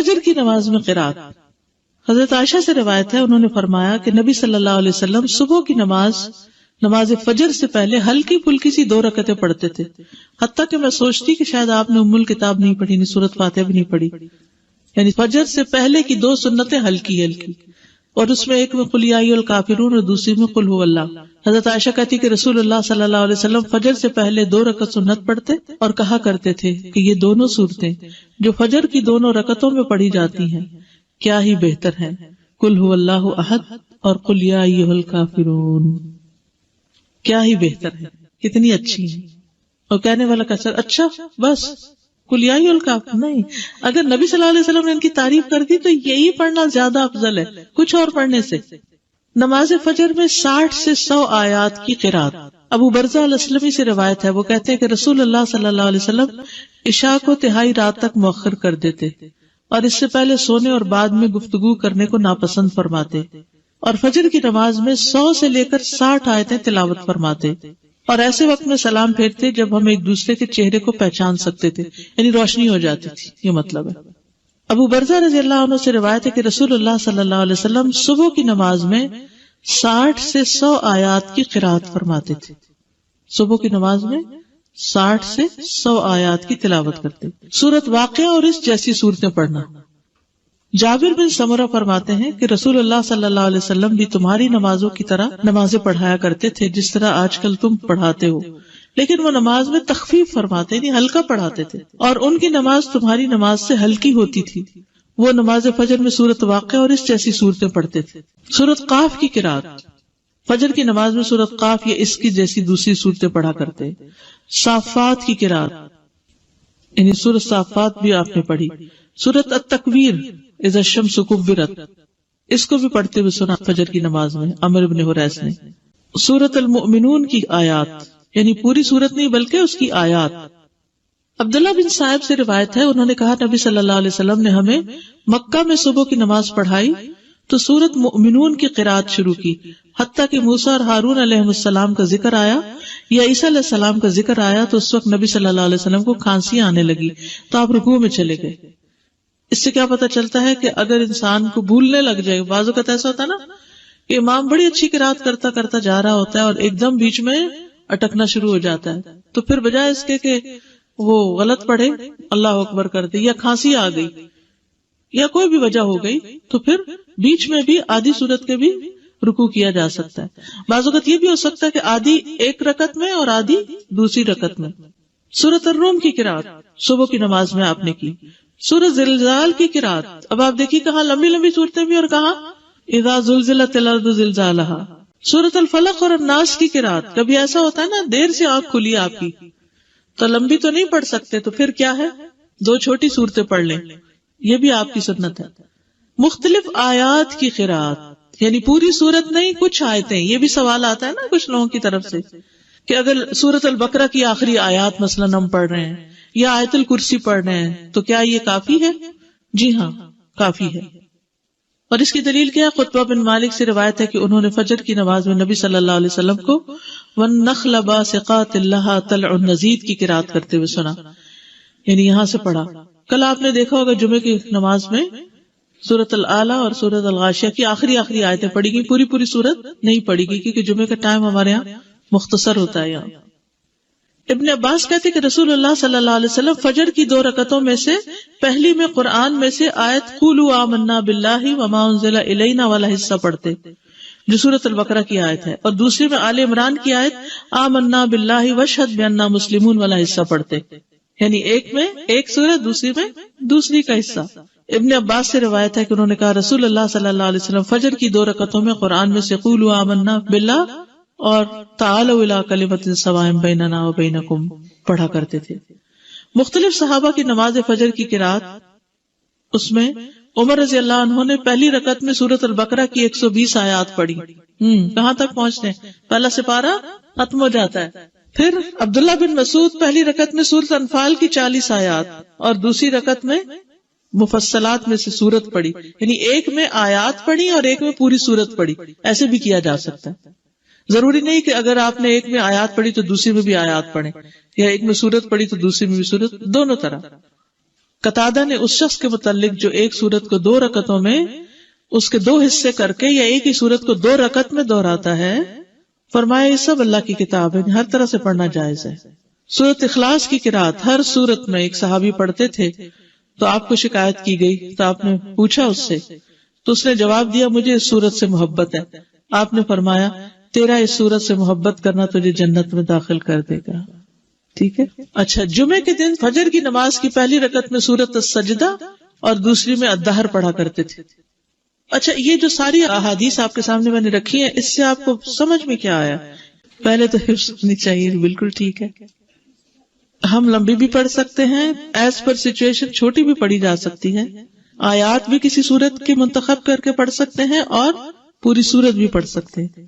فجر کی نماز میں قرات. حضرت عائشہ سے روایت ہے، انہوں نے فرمایا کہ نبی صلی اللہ علیہ وسلم صبح کی نماز فجر سے پہلے ہلکی پھلکی سی 2 رکعتیں پڑھتے تھے، حتیٰ کہ میں سوچتی کہ شاید آپ نے ام الکتاب نہیں پڑھی، نہیں سورۃ فاتحہ بھی نہیں پڑھی. یعنی فجر سے پہلے کی 2 سنتیں ہلکی ہلکی، اور اس میں ایک میں قل یا ایھا الکافرون اور دوسری میں قل ھو اللہ. حضرت عائشہ کہتی کہ رسول اللہ صلی اللہ علیہ وسلم فجر سے پہلے 2 رکعت سنت پڑھتے اور کہا کرتے تھے کہ یہ دونوں صورتیں جو فجر کی 2 رکعتوں میں پڑھی جاتی ہیں کیا ہی بہتر ہیں، قل ھو اللہ احد اور قل یا ایھا الکافرون. کیا ہی بہتر ہے، کتنی اچھی ہے. اور کہنے والا کا سر اچھا بس قل یا ایھا الکافرون نہیں، اگر نبی صلی اللہ علیہ وسلم نے ان کی تعریف کر دی تو یہی پڑھنا زیادہ افضل ہے کچھ اور پڑھنے سے. نماز فجر میں 60 سے 100 آیات کی قرات. ابو برزہ الاسلمی سے روایت ہے، وہ کہتے ہیں کہ رسول اللہ صلی اللہ علیہ وسلم عشاء کو تہائی رات تک مؤخر کر دیتے اور اس سے پہلے سونے اور بعد میں گفتگو کرنے کو ناپسند فرماتے، اور فجر کی نماز میں 100 سے لے کر 60 آیتیں تلاوت فرماتے، اور ایسے وقت میں سلام پھیرتے جب ہم ایک دوسرے کے چہرے کو پہچان سکتے تھے، یعنی روشنی ہو جاتی تھی، یہ مطلب ہے. ابو برزہ رضی اللہ عنہ سے روایت ہے کہ رسول اللہ صلی اللہ علیہ وسلم صبح کی نماز میں 60 سے 100 آیات کی قرات فرماتے تھے. صبح کی نماز میں 60 سے 100 آیات کی تلاوت کرتے. سورۃ واقعہ اور اس جیسی صورتیں پڑھنا. جابر بن سمرہ فرماتے ہیں کہ رسول اللہ صلی اللہ علیہ وسلم بھی تمہاری نمازوں کی طرح نمازیں پڑھایا کرتے تھے جس طرح آج کل تم پڑھاتے ہو، لیکن وہ نماز میں تخفیف فرماتے، یعنی ہلکا پڑھاتے تھے، اور ان کی نماز تمہاری نماز سے ہلکی ہوتی تھی. وہ نماز فجر میں سورۃ واقعہ اور اس جیسی صورتیں پڑھتے تھے. سورۃ قاف کی قرات. فجر کی نماز میں سورۃ قاف یا اس کی جیسی دوسری صورتیں پڑھا کرتے. صافات کی قرات، یعنی سورۃ صافات بھی آپ نے پڑھی. سورۃ التکویر اذا الشمس کورت، اس کو بھی پڑھتے ہوئے سنا فجر کی نماز میں عمرو بن حریث نے. سورۃ المؤمنون کی آیات، یعنی پوری سورت نہیں بلکہ اس کی آیات. عبداللہ بن صاحب سے روایت ہے، انہوں نے کہا نبی صلی اللہ علیہ وسلم نے ہمیں مکہ میں صبح کی نماز پڑھائی تو سورۃ مؤمنون کی قرات شروع کی، حتیٰ کہ موسیٰ اور ہارون علیہ السلام کا ذکر آیا یا عیسیٰ علیہ السلام کا ذکر آیا تو اس وقت نبی صلی اللہ علیہ وسلم کو کھانسی آنے لگی تو آپ رکوع میں چلے گئے. اس سے کیا پتہ چلتا ہے کہ اگر انسان کو بھولنے لگ جائے، بعض اوقات ایسا ہوتا ہے نا کہ امام بڑی اچھی قرات کرتا کرتا جا رہا ہوتا ہے اور ایک دم بیچ میں اٹکنا شروع ہو جاتا ہے، تو پھر بجائے اس کے کہ وہ غلط پڑھے اللہ اکبر کر دے، یا کھانسی آ گئی یا کوئی بھی وجہ ہو گئی تو پھر بیچ میں بھی آدھی سورت کے بھی رکوع کیا جا سکتا ہے. بعض اوقات یہ بھی ہو سکتا ہے کہ آدھی ایک رکعت میں اور آدھی دوسری رکعت میں. سورۃ الروم کی قرات صبح کی نماز میں آپ نے کی. سورۃ زلزال کی قرات، اب آپ دیکھیے کہاں لمبی لمبی صورتیں بھی اور کہاں اذا زلزلت الارض زلزالہا. سورۃ الفلق اور الناس کی قرات، کبھی ایسا ہوتا ہے نا دیر سے آنکھ کھلی آپ کی تو لمبی تو نہیں پڑھ سکتے، تو پھر کیا ہے 2 چھوٹی صورتیں پڑھ لیں، یہ بھی آپ کی سنت ہے. مختلف آیات کی قرات، یعنی پوری صورت نہیں کچھ آیتیں. یہ بھی سوال آتا ہے نا کچھ لوگوں کی طرف سے کہ اگر سورۃ البقرہ کی آخری آیات مثلا ہم پڑھ رہے ہیں یا آیت الکرسی پڑھ رہے ہیں تو کیا یہ کافی ہے؟ جی ہاں کافی ہے. اور اس کی دلیل کیا ہے؟ قطبہ بن مالک سے روایت ہے کہ انہوں نے فجر کی نماز میں نبی صلی اللہ علیہ وسلم کو وَالنَّخْلَ بَاسِقَاتٍ لَهَا طَلْعٌ نَضِيدٌ کی قرات کرتے ہوئے سنا، یعنی یہاں سے پڑھا. کل آپ نے دیکھا ہوگا جمعے کی نماز میں سورۃ العلیٰ اور سورۃ الغاشیہ کی آخری آیتیں پڑھی گئی، پوری صورت نہیں پڑھی گئی کیونکہ جمعے کا ٹائم ہمارے یہاں مختصر ہوتا ہے. یہاں ابن عباس کہتے کہ رسول اللہ صلی اللہ علیہ وسلم فجر کی 2 رکعتوں میں سے پہلی میں قرآن میں سے آیت قولوا آمنا باللہ وما انزل الینا والا حصہ پڑھتے جو سورۃ البقرہ کی آیت ہے، اور دوسری میں آل عمران کی آیت آمنا باللہ واشہد بأننا مسلمون والا حصہ پڑھتے، یعنی ایک میں ایک سورت، دوسری میں دوسری کا حصہ. ابن عباس سے روایت ہے کہ انہوں نے کہا رسول اللہ صلی اللہ علیہ وسلم فجر کی 2 رکعتوں میں قرآن میں سے قولوا آمنا باللہ اور تعالوا الی کلمۃ سواء بیننا وبینکم پڑھا کرتے تھے. مختلف صحابہ کی نماز فجر کی قرات، اس میں عمر رضی اللہ عنہ نے پہلی رکعت میں سورۃ البقرہ کی 120 آیات پڑھی. کہاں تک پہنچتے ہیں؟ پہلا سپارہ ختم ہو جاتا ہے. پھر عبداللہ بن مسعود پہلی رکعت میں سورۃ انفال کی 40 آیات اور دوسری رکعت میں مفصلات میں سے سورت پڑھی، یعنی ایک میں آیات پڑھی اور ایک میں پوری سورت پڑھی. ایسے بھی کیا جا سکتا ہے. ضروری نہیں کہ اگر آپ نے ایک میں آیات پڑھی تو دوسری میں بھی آیات پڑھیں، یا ایک میں سورت پڑھی تو دوسری میں بھی سورت، دونوں طرح. قتادہ نے اس شخص کے متعلق جو ایک سورت کو 2 رکعتوں میں اس کے 2 حصے کر کے یا ایک ہی سورت کو 2 رکعت میں دہراتا ہے، فرمایا یہ سب اللہ کی کتاب ہے، ہر طرح سے پڑھنا جائز ہے۔ سورت اخلاص کی قرات ہر سورت میں ایک صحابی پڑھتے تھے، تو آپ کو شکایت کی گئی تو آپ نے پوچھا اس سے، تو اس نے جواب دیا مجھے اس سورت سے محبت ہے۔ آپ نے فرمایا تیرا اس سورت سے محبت کرنا تجھے جنت میں داخل کر دے گا۔ ٹھیک ہے۔ اچھا، جمعے کے دن فجر کی نماز کی پہلی رکعت میں سورت السجدہ اور دوسری میں الدہر پڑھا کرتے تھے۔ اچھا، یہ جو ساری احادیث آپ کے سامنے میں نے رکھی ہیں، اس سے آپ کو سمجھ میں کیا آیا؟ پہلے تو حفظ ہونی چاہیے، بالکل ٹھیک ہے۔ ہم لمبی بھی پڑھ سکتے ہیں، ایز پر سچویشن چھوٹی بھی پڑھی جا سکتی ہے، آیات بھی کسی سورت کی منتخب کر کے پڑھ سکتے ہیں اور پوری سورت بھی پڑھ سکتے ہیں۔